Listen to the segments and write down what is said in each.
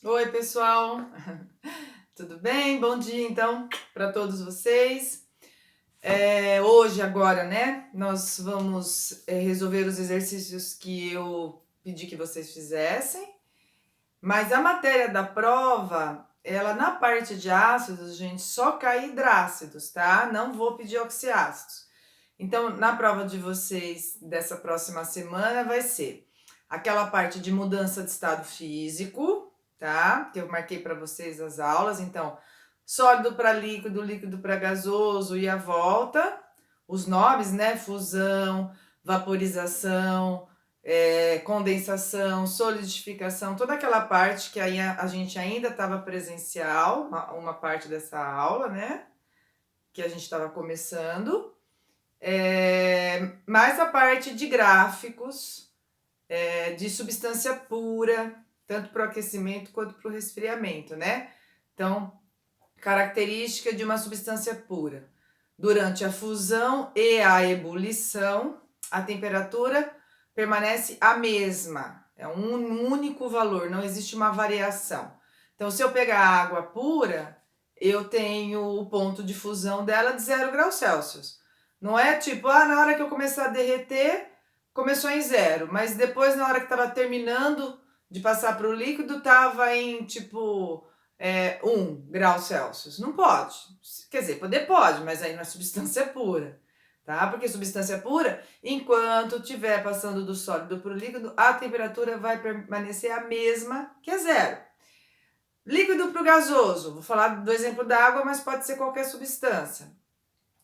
Oi, pessoal, tudo bem? Bom dia, então, para todos vocês. Hoje, agora, né, nós vamos resolver os exercícios que eu pedi que vocês fizessem, mas a matéria da prova, ela na parte de ácidos, gente, só cai hidrácidos, tá? Não vou pedir oxiácidos. Então, na prova de vocês dessa próxima semana vai ser aquela parte de mudança de estado físico, tá? Que eu marquei para vocês as aulas. Então, sólido para líquido, líquido para gasoso e a volta. Os nomes, né? Fusão, vaporização, condensação, solidificação, toda aquela parte que aí a gente ainda estava presencial, uma parte dessa aula, né? Que a gente estava começando. Mais a parte de gráficos, de substância pura, tanto para o aquecimento quanto para o resfriamento, né? Então, característica de uma substância pura. Durante a fusão e a ebulição, a temperatura permanece a mesma, é um único valor, não existe uma variação. Então, se eu pegar água pura, eu tenho o ponto de fusão dela de 0 graus Celsius. Não é tipo, na hora que eu começar a derreter, começou em 0, mas depois, na hora que estava terminando de passar para o líquido, estava em tipo 1 grau Celsius. Não pode. Quer dizer, poder pode, mas aí não é substância pura, tá? Porque substância pura, enquanto estiver passando do sólido para o líquido, a temperatura vai permanecer a mesma que é 0. Líquido para o gasoso, vou falar do exemplo da água, mas pode ser qualquer substância.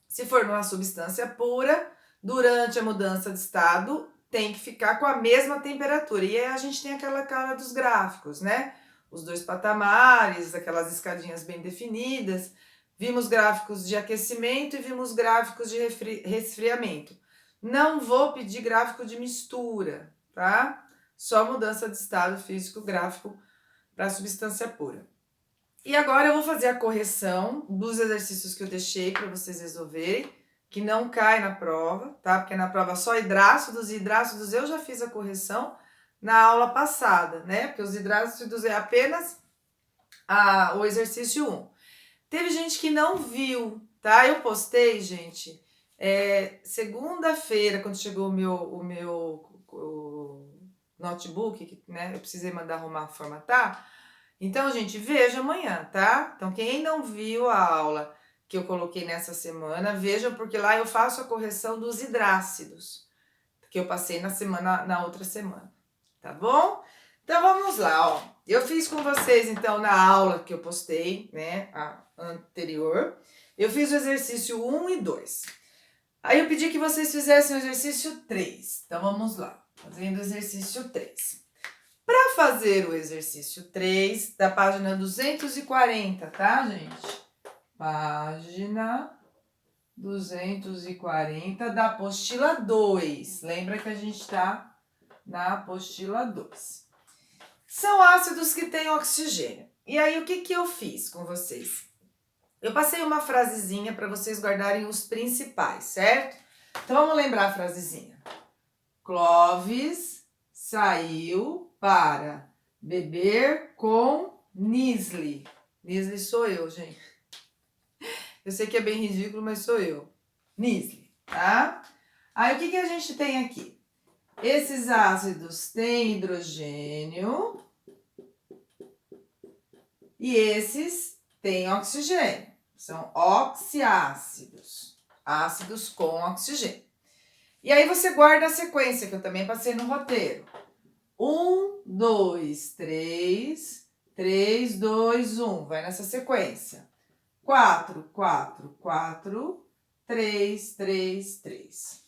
Se for uma substância pura, durante a mudança de estado, tem que ficar com a mesma temperatura. E aí a gente tem aquela cara dos gráficos, né? Os dois patamares, aquelas escadinhas bem definidas. Vimos gráficos de aquecimento e vimos gráficos de resfriamento. Não vou pedir gráfico de mistura, tá? Só mudança de estado físico gráfico para substância pura. E agora eu vou fazer a correção dos exercícios que eu deixei para vocês resolverem, que não cai na prova, tá? Porque na prova só hidrácidos e hidrácidos eu já fiz a correção na aula passada, né? Porque os hidrácidos é apenas o exercício 1. Teve gente que não viu, tá? Eu postei, gente, segunda-feira, quando chegou o notebook, né? Eu precisei mandar arrumar, formatar. Então, gente, veja amanhã, tá? Então, quem não viu a aula que eu coloquei nessa semana, vejam, porque lá eu faço a correção dos hidrácidos, que eu passei na outra semana, tá bom? Então, vamos lá, ó. Eu fiz com vocês, então, na aula que eu postei, né, a anterior, eu fiz o exercício 1 e 2. Aí eu pedi que vocês fizessem o exercício 3. Então, vamos lá. Fazendo o exercício 3. Para fazer o exercício 3, da página 240, tá, gente? Página 240 da apostila 2. Lembra que a gente está na apostila 2. São ácidos que têm oxigênio. E aí, o que eu fiz com vocês? Eu passei uma frasezinha para vocês guardarem os principais, certo? Então, vamos lembrar a frasezinha. Clóvis saiu para beber com Nisli. Nisli sou eu, gente. Eu sei que é bem ridículo, mas sou eu. Nisli, tá? Aí o que a gente tem aqui? Esses ácidos têm hidrogênio e esses têm oxigênio. São oxiácidos, ácidos com oxigênio. E aí você guarda a sequência, que eu também passei no roteiro. 1, 2, 3, 3, 2, 1. Vai nessa sequência. 4, 4, 4, 3, 3, 3.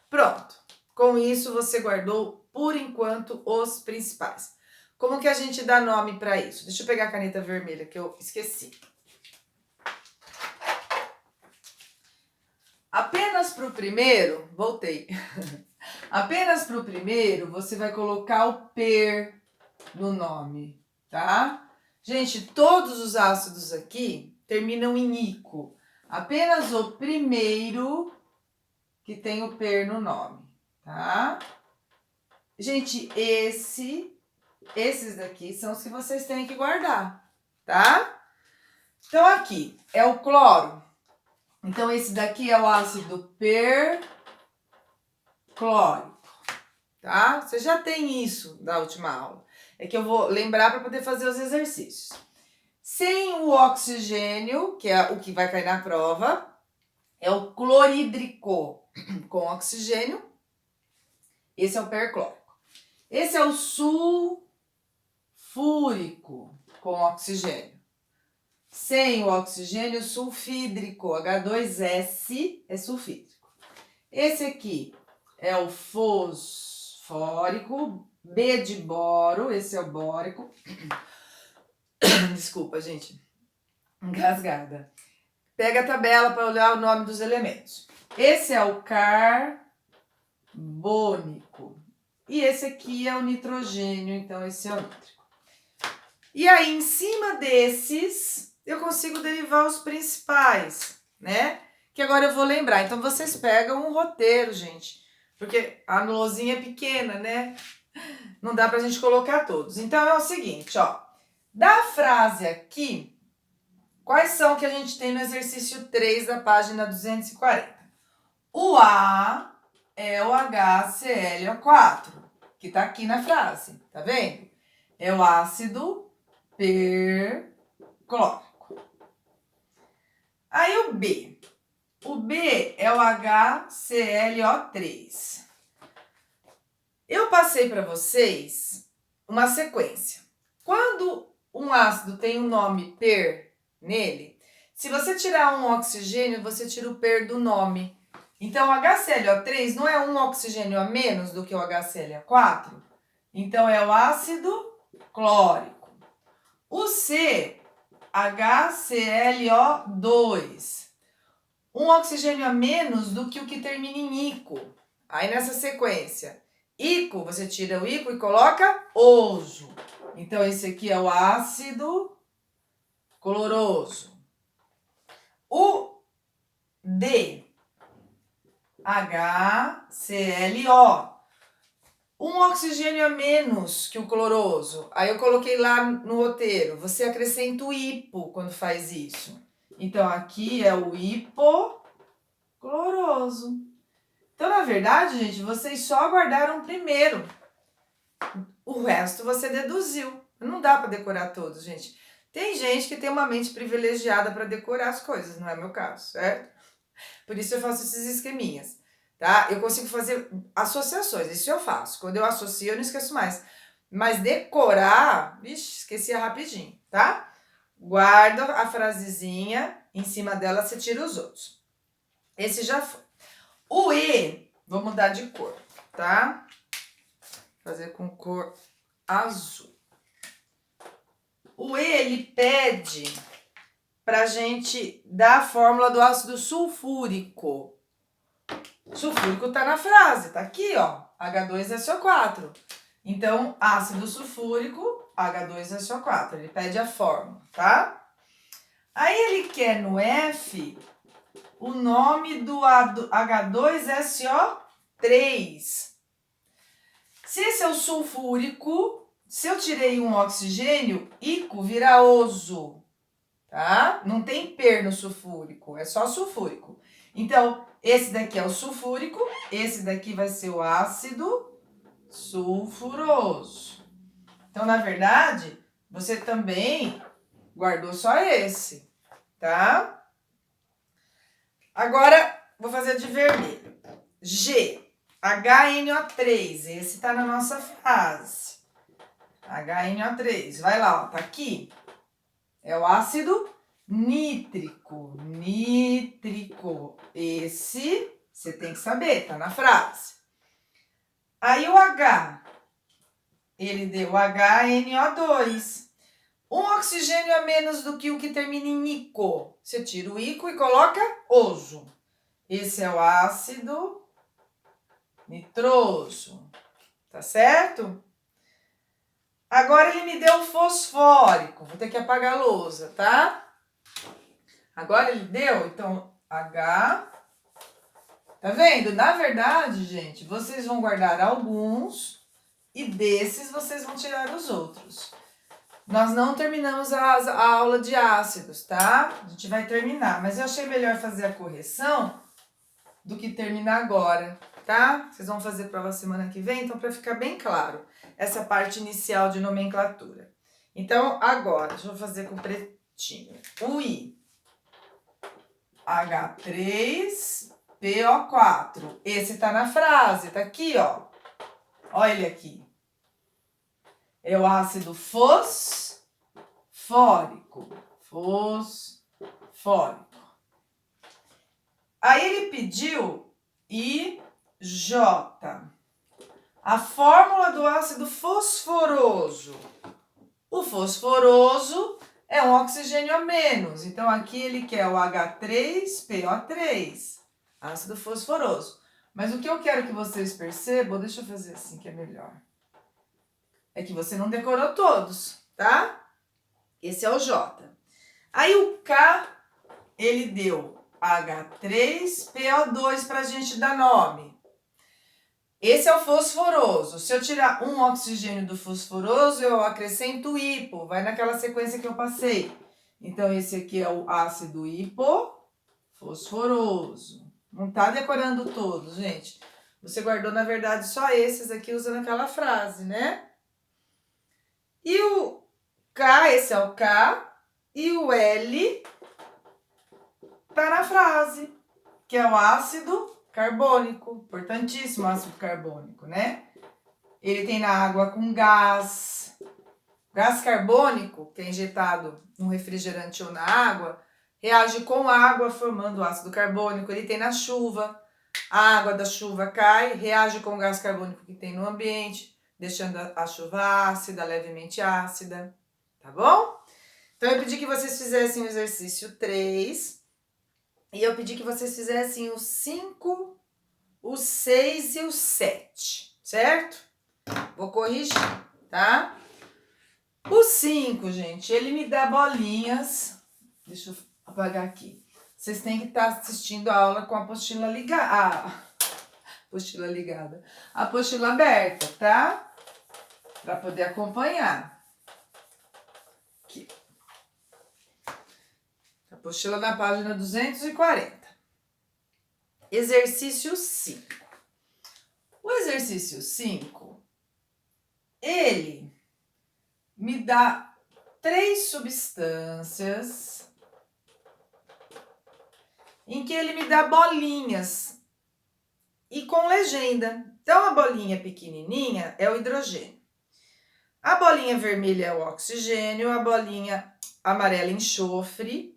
Pronto. Com isso, você guardou, por enquanto, os principais. Como que a gente dá nome para isso? Deixa eu pegar a caneta vermelha, que eu esqueci. Apenas para o primeiro, voltei. Apenas para o primeiro, você vai colocar o per no nome, tá? Gente, todos os ácidos aqui terminam em ico. Apenas o primeiro que tem o per no nome, tá? Gente, esse Esses daqui são os que vocês têm que guardar, tá? Então, aqui é o cloro. Então, esse daqui é o ácido perclórico, tá? Você já tem isso da última aula. É que eu vou lembrar para poder fazer os exercícios. Sem o oxigênio, que é o que vai cair na prova, é o clorídrico com oxigênio. Esse é o perclórico. Esse é o sulfúrico com oxigênio. Sem o oxigênio, sulfídrico, H2S é sulfídrico. Esse aqui é o fosfórico, B de boro, esse é o bórico. Desculpa, gente, engasgada. Pega a tabela para olhar o nome dos elementos. Esse é o carbônico. E esse aqui é o nitrogênio, então esse é o nítrico. E aí, em cima desses, eu consigo derivar os principais, né? Que agora eu vou lembrar. Então, vocês pegam um roteiro, gente. Porque a lousinha é pequena, né? Não dá pra gente colocar todos. Então, é o seguinte, ó. Da frase aqui, quais são que a gente tem no exercício 3 da página 240? O A é o HClO4, que tá aqui na frase, tá vendo? É o ácido perclórico. Aí o B. O B é o HClO3. Eu passei para vocês uma sequência. Quando um ácido tem um nome per nele, se você tirar um oxigênio, você tira o per do nome. Então, o HClO3 não é um oxigênio a menos do que o HClO4? Então, é o ácido clórico. O C, HClO2. Um oxigênio a menos do que o que termina em ico. Aí, nessa sequência, ico, você tira o ico e coloca oso. Então, esse aqui é o ácido cloroso. O D, HClO. Um oxigênio a menos que o cloroso. Aí eu coloquei lá no roteiro. Você acrescenta o hipo quando faz isso. Então, aqui é o hipocloroso. Então, na verdade, gente, vocês só guardaram o primeiro. O resto você deduziu. Não dá para decorar todos, gente. Tem gente que tem uma mente privilegiada para decorar as coisas, não é meu caso, certo? Por isso eu faço esses esqueminhas, tá? Eu consigo fazer associações, isso eu faço. Quando eu associo, eu não esqueço mais. Mas decorar, vixe, esquecia rapidinho, tá? Guarda a frasezinha, em cima dela você tira os outros. Esse já foi. O E, vou mudar de cor, tá? Fazer com cor azul. O E, ele pede pra gente dar a fórmula do ácido sulfúrico. Sulfúrico tá na frase, tá aqui, ó, H2SO4. Então, ácido sulfúrico, H2SO4. Ele pede a fórmula, tá? Aí ele quer no F o nome do H2SO3. Se esse é o sulfúrico, se eu tirei um oxigênio, ico vira oso, tá? Não tem per no sulfúrico, é só sulfúrico. Então, esse daqui é o sulfúrico, esse daqui vai ser o ácido sulfuroso. Então, na verdade, você também guardou só esse, tá? Agora, vou fazer de vermelho. G, HNO3, esse tá na nossa frase. HNO3, vai lá, ó, tá aqui. É o ácido nítrico, nítrico. Esse você tem que saber, tá na frase. Aí o H, ele deu HNO2. Um oxigênio a menos do que o que termina em ico. Você tira o ico e coloca oso. Esse é o ácido nitroso, tá certo? Agora ele me deu o fosfórico. Vou ter que apagar a lousa, tá? Agora ele deu, então, H. Tá vendo? Na verdade, gente, vocês vão guardar alguns e desses vocês vão tirar os outros. Nós não terminamos a aula de ácidos, tá? A gente vai terminar, mas eu achei melhor fazer a correção do que terminar agora, tá? Vocês vão fazer prova semana que vem, então para ficar bem claro, essa parte inicial de nomenclatura. Então, agora, deixa eu fazer com pretinho. O I. H3PO4. Esse tá na frase, tá aqui, ó. Olha ele aqui. É o ácido fosfórico. Fosfórico. Aí ele pediu IJ. A fórmula do ácido fosforoso. O fosforoso é um oxigênio a menos. Então, aqui ele quer o H3PO3, ácido fosforoso. Mas o que eu quero que vocês percebam, deixa eu fazer assim que é melhor, é que você não decorou todos, tá? Esse é o J. Aí o K, ele deu H3PO2 pra gente dar nome. Esse é o fosforoso. Se eu tirar um oxigênio do fosforoso, eu acrescento hipo. Vai naquela sequência que eu passei. Então, esse aqui é o ácido hipofosforoso. Não tá decorando todos, gente. Você guardou, na verdade, só esses aqui usando aquela frase, né? E o K, esse é o K. E o L tá na frase, que é o ácido carbônico, importantíssimo ácido carbônico, né? Ele tem na água com gás. Gás carbônico, que é injetado no refrigerante ou na água, reage com água formando ácido carbônico. Ele tem na chuva. A água da chuva cai, reage com o gás carbônico que tem no ambiente, deixando a chuva ácida, levemente ácida. Tá bom? Então, eu pedi que vocês fizessem o exercício 3. E eu pedi que vocês fizessem o 5, o 6 e o 7, certo? Vou corrigir, tá? O 5, gente, ele me dá bolinhas. Deixa eu apagar aqui. Vocês têm que estar assistindo a aula com a apostila ligada. Apostila ligada. A apostila aberta, tá? Para poder acompanhar. Aqui. Apostila na página 240. Exercício 5. O exercício 5, ele me dá 3 substâncias em que ele me dá bolinhas e com legenda. Então, a bolinha pequenininha é o hidrogênio. A bolinha vermelha é o oxigênio, a bolinha amarela enxofre,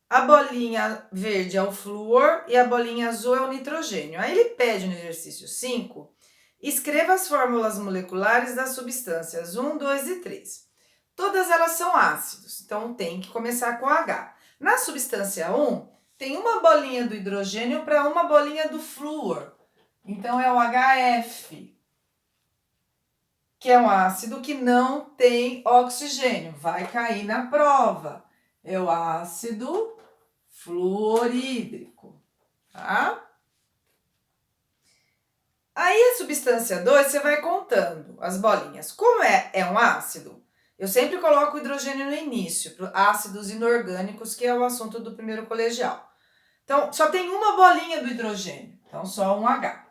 a bolinha verde é o flúor e a bolinha azul é o nitrogênio. Aí ele pede no exercício 5, escreva as fórmulas moleculares das substâncias 1, 2 e 3. Todas elas são ácidos, então tem que começar com H. Na substância 1, tem uma bolinha do hidrogênio para uma bolinha do flúor. Então é o HF, que é um ácido que não tem oxigênio. Vai cair na prova. É o ácido fluorídrico, tá? Aí a substância 2, você vai contando as bolinhas. Como é um ácido, eu sempre coloco o hidrogênio no início, ácidos inorgânicos, que é o assunto do primeiro colegial. Então, só tem uma bolinha do hidrogênio, então só um H.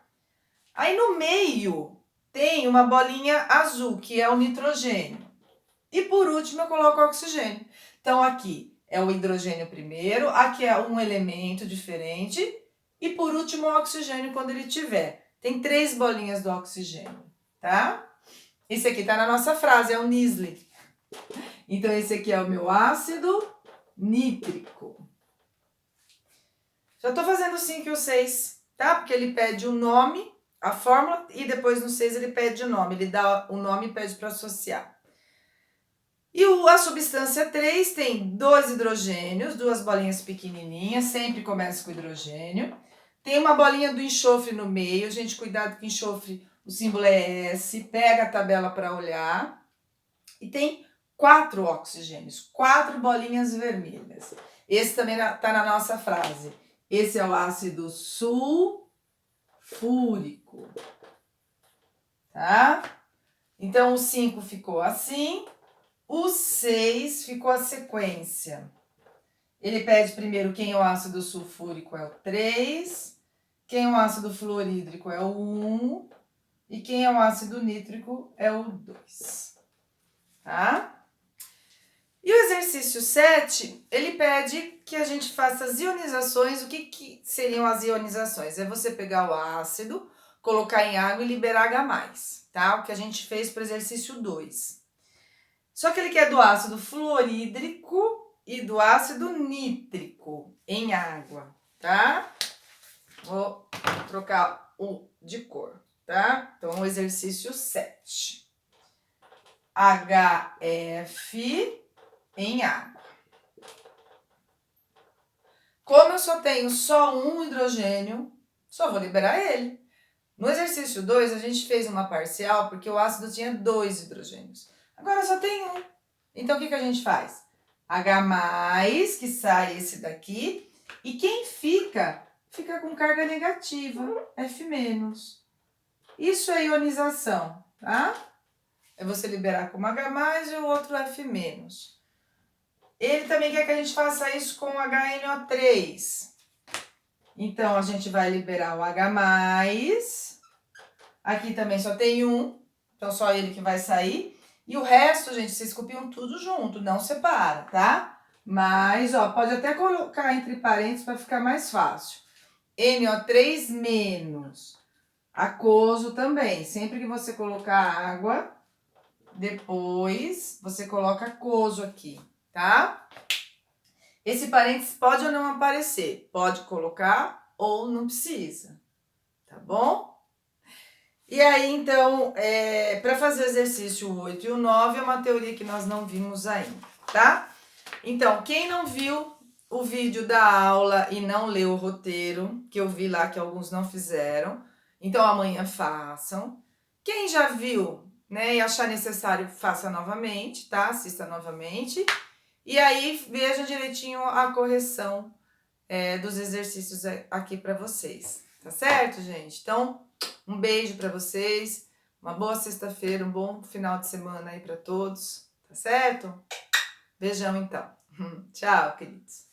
Aí no meio tem uma bolinha azul, que é o nitrogênio. E por último eu coloco o oxigênio. Então aqui é o hidrogênio primeiro, aqui é um elemento diferente e por último o oxigênio quando ele tiver. Tem 3 bolinhas do oxigênio, tá? Esse aqui tá na nossa frase, é o Nistli. Então esse aqui é o meu ácido nítrico. Já tô fazendo o 5 e o 6, tá? Porque ele pede o nome, a fórmula, e depois no 6 ele pede o nome. Ele dá o nome e pede para associar. E a substância 3 tem 2 hidrogênios, 2 bolinhas pequenininhas, sempre começa com hidrogênio. Tem uma bolinha do enxofre no meio, gente, cuidado com enxofre, o símbolo é S, pega a tabela para olhar. E tem 4 oxigênios, 4 bolinhas vermelhas. Esse também está na nossa frase. Esse é o ácido sulfúrico, tá? Então, o 5 ficou assim, o 6 ficou a sequência. Ele pede primeiro quem é o ácido sulfúrico, é o 3, quem é o ácido fluorídrico é o 1 e quem é o ácido nítrico é o 2, tá? E o exercício 7, ele pede que a gente faça as ionizações. O que seriam as ionizações? É você pegar o ácido, colocar em água e liberar H+, tá? O que a gente fez para o exercício 2. Só que ele quer do ácido fluorídrico e do ácido nítrico em água, tá? Vou trocar o de cor, tá? Então, o exercício 7. HF em água. Como eu só tenho só um hidrogênio, só vou liberar ele. No exercício 2, a gente fez uma parcial porque o ácido tinha 2 hidrogênios. Agora só tem um. Então, o que a gente faz? H+, que sai esse daqui, e quem fica com carga negativa, F-. Isso é ionização, tá? É você liberar com H+, e o outro F-. Ele também quer que a gente faça isso com o HNO3. Então, a gente vai liberar o H+. Aqui também só tem um, então só ele que vai sair. E o resto, gente, vocês copiam tudo junto, não separa, tá? Mas, ó, pode até colocar entre parênteses para ficar mais fácil. NO3-. Aquoso também. Sempre que você colocar água, depois você coloca aquoso aqui, tá? Esse parênteses pode ou não aparecer. Pode colocar ou não precisa, tá bom? E aí, então, para fazer o exercício 8 e o 9 é uma teoria que nós não vimos ainda, tá? Então, quem não viu o vídeo da aula e não leu o roteiro, que eu vi lá que alguns não fizeram, então amanhã façam. Quem já viu, né, e achar necessário, faça novamente, tá? Assista novamente. E aí, veja direitinho a correção dos exercícios aqui para vocês, tá certo, gente? Então, um beijo para vocês, uma boa sexta-feira, um bom final de semana aí para todos, tá certo? Beijão então. Tchau, queridos.